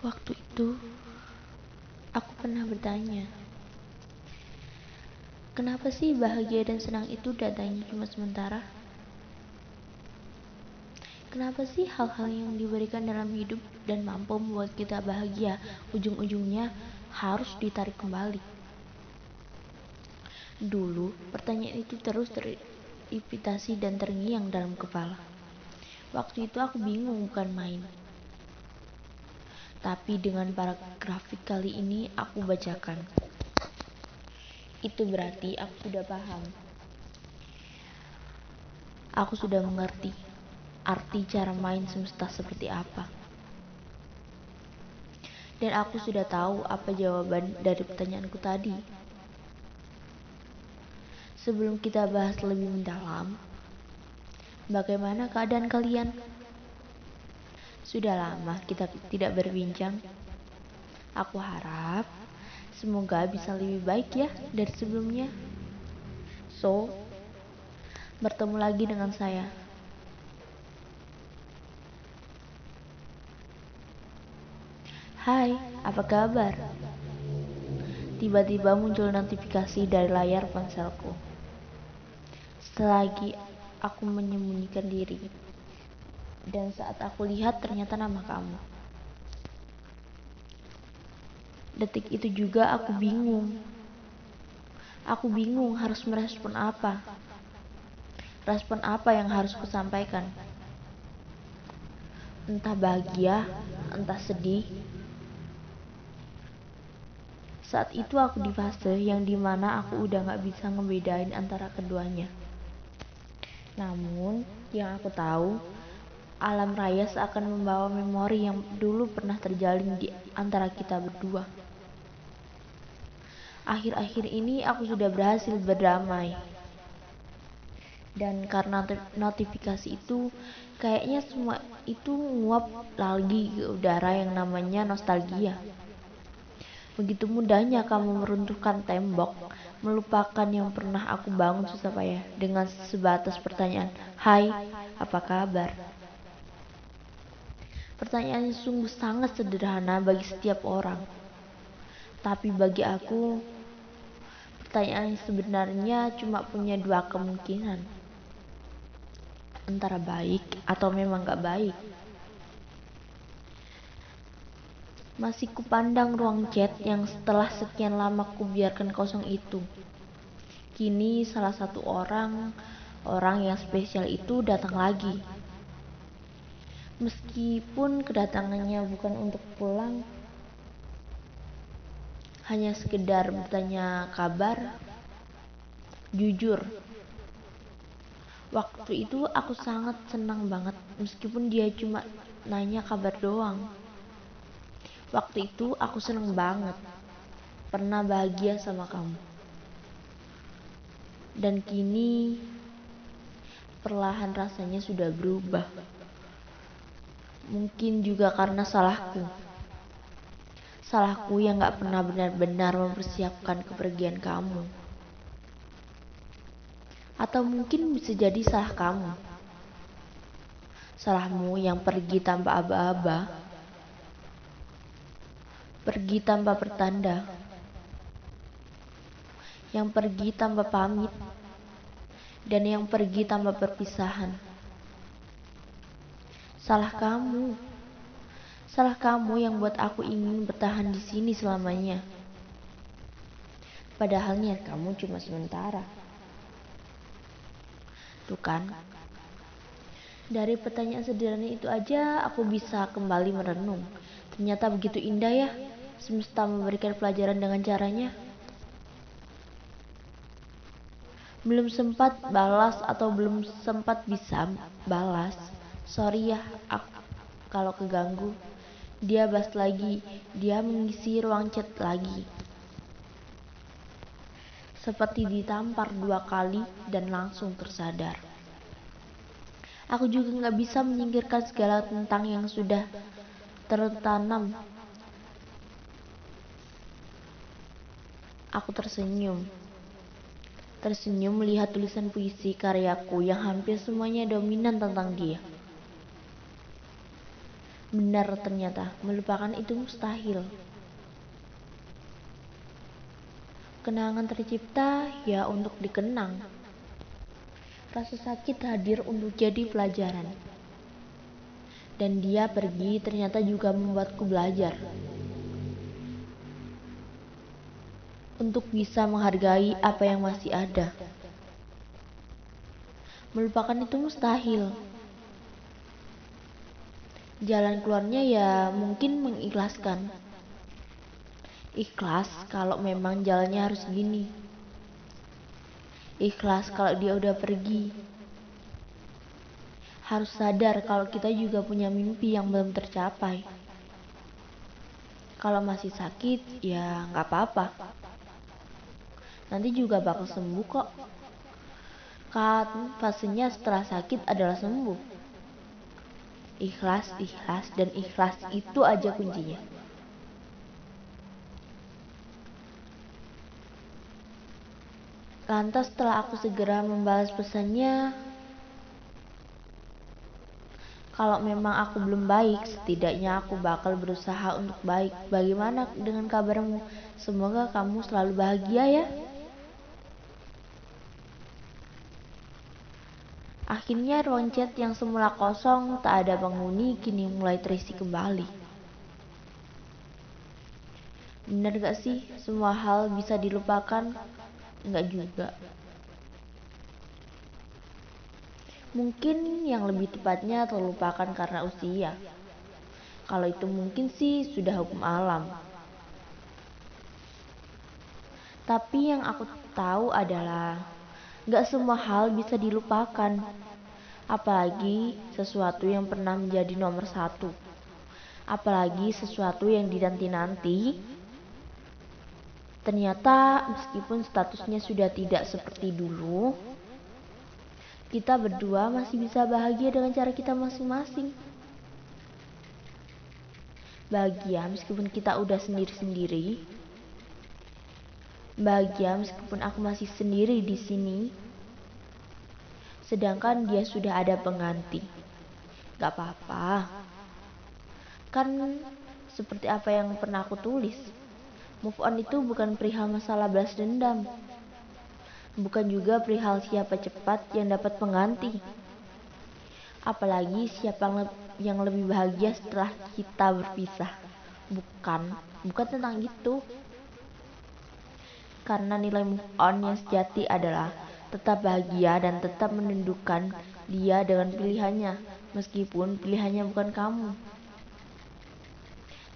Waktu itu, aku pernah bertanya, kenapa sih bahagia dan senang itu datangnya cuma sementara? Kenapa sih hal-hal yang diberikan dalam hidup dan mampu membuat kita bahagia, ujung-ujungnya harus ditarik kembali? Dulu, pertanyaan itu terus teripitasi dan terngiang dalam kepala. Waktu itu aku bingung bukan main. Tapi dengan paragrafik kali ini aku bacakan. Itu berarti aku sudah paham. Aku sudah mengerti arti cara main semesta seperti apa. Dan aku sudah tahu apa jawaban dari pertanyaanku tadi. Sebelum kita bahas lebih mendalam, bagaimana keadaan kalian? Sudah lama kita tidak berbincang. Aku harap semoga bisa lebih baik ya dari sebelumnya. So, bertemu lagi dengan saya. Hai, apa kabar? Tiba-tiba muncul notifikasi dari layar ponselku. Selagi aku menyembunyikan diri. Dan saat aku lihat ternyata nama kamu. Detik itu juga aku bingung. Aku bingung harus merespon apa. Respon apa yang harus kusampaikan. Entah bahagia, entah sedih. Saat itu aku di fase yang dimana aku udah gak bisa ngebedain antara keduanya. Namun, yang aku tahu, alam raya seakan membawa memori yang dulu pernah terjalin di antara kita berdua. Akhir-akhir ini aku sudah berhasil berdamai. Dan karena notifikasi itu, kayaknya semua itu nguap lagi ke udara yang namanya nostalgia. Begitu mudahnya kamu meruntuhkan tembok, melupakan yang pernah aku bangun susah payah dengan sebatas pertanyaan, "Hai, apa kabar?" Pertanyaan yang sungguh sangat sederhana bagi setiap orang. Tapi bagi aku, pertanyaan yang sebenarnya cuma punya dua kemungkinan. Antara baik atau memang gak baik. Masih kupandang ruang chat yang setelah sekian lama kubiarkan kosong itu. Kini salah satu orang yang spesial itu datang lagi. Meskipun kedatangannya bukan untuk pulang, hanya sekedar bertanya kabar. Jujur, waktu itu aku sangat senang banget meskipun dia cuma nanya kabar doang. Waktu itu aku senang banget pernah bahagia sama kamu. Dan kini perlahan rasanya sudah berubah. Mungkin juga karena salahku. Salahku yang gak pernah benar-benar mempersiapkan kepergian kamu. Atau mungkin bisa jadi salah kamu. Salahmu yang pergi tanpa aba-aba. Pergi tanpa pertanda. Yang pergi tanpa pamit. Dan yang pergi tanpa perpisahan. Salah kamu. Salah kamu yang buat aku ingin bertahan di sini selamanya. Padahal niat kamu cuma sementara. Tuh kan? Dari pertanyaan sederhana itu aja aku bisa kembali merenung. Ternyata begitu indah ya, semesta memberikan pelajaran dengan caranya. Belum sempat balas atau belum sempat bisa balas. Sorry ya, kalau keganggu. Dia balas lagi, dia mengisi ruang chat lagi. Seperti ditampar 2 kali dan langsung tersadar. Aku juga gak bisa menyingkirkan segala tentang yang sudah tertanam. Aku tersenyum. Tersenyum melihat tulisan puisi karyaku yang hampir semuanya dominan tentang dia. Benar, ternyata melupakan itu mustahil. Kenangan tercipta ya untuk dikenang. Rasa sakit hadir untuk jadi pelajaran. Dan dia pergi ternyata juga membuatku belajar untuk bisa menghargai apa yang masih ada. Melupakan itu mustahil. Jalan keluarnya ya mungkin mengikhlaskan. Ikhlas kalau memang jalannya harus gini. Ikhlas kalau dia udah pergi. Harus sadar kalau kita juga punya mimpi yang belum tercapai. Kalau masih sakit, ya nggak apa-apa. Nanti juga bakal sembuh kok. Kan fasenya setelah sakit adalah sembuh. Ikhlas, ikhlas, dan ikhlas itu aja kuncinya. Lantas setelah aku segera membalas pesannya, kalau memang aku belum baik, setidaknya aku bakal berusaha untuk baik. Bagaimana dengan kabarmu? Semoga kamu selalu bahagia ya. Akhirnya ruang chat yang semula kosong, tak ada penghuni, kini mulai terisi kembali. Bener gak sih, semua hal bisa dilupakan? Enggak juga. Mungkin yang lebih tepatnya terlupakan karena usia. Kalau itu mungkin sih sudah hukum alam. Tapi yang aku tahu adalah gak semua hal bisa dilupakan. Apalagi sesuatu yang pernah menjadi nomor satu. Apalagi sesuatu yang dinanti-nanti. Ternyata meskipun statusnya sudah tidak seperti dulu, kita berdua masih bisa bahagia dengan cara kita masing-masing. Bahagia meskipun kita udah sendiri-sendiri. Bahagia meskipun aku masih sendiri di sini. Sedangkan dia sudah ada pengganti. Gak apa-apa. Kan seperti apa yang pernah aku tulis. Move on itu bukan perihal masalah balas dendam. Bukan juga perihal siapa cepat yang dapat pengganti. Apalagi siapa yang lebih bahagia setelah kita berpisah. Bukan tentang itu. Karena nilai move on yang sejati adalah tetap bahagia dan tetap menundukkan dia dengan pilihannya, meskipun pilihannya bukan kamu.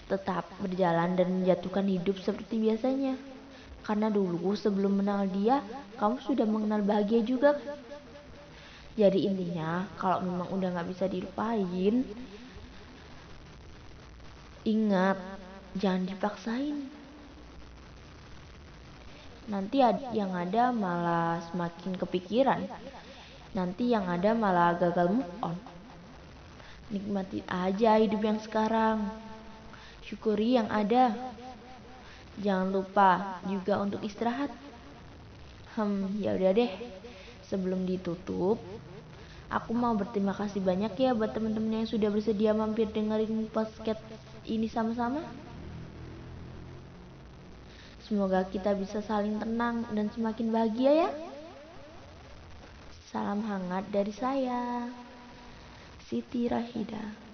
Tetap berjalan dan menjatuhkan hidup seperti biasanya. Karena dulu sebelum mengenal dia, kamu sudah mengenal bahagia juga. Jadi intinya, kalau memang udah gak bisa dilupain, ingat, jangan dipaksain. Nanti yang ada malah semakin kepikiran. Nanti yang ada malah gagal move on. Nikmati aja hidup yang sekarang. Syukuri yang ada. Jangan lupa juga untuk istirahat. Ya udah deh. Sebelum ditutup, aku mau berterima kasih banyak ya buat teman-teman yang sudah bersedia mampir dengerin podcast ini sama-sama. Semoga kita bisa saling tenang dan semakin bahagia ya. Salam hangat dari saya, Siti Rahida.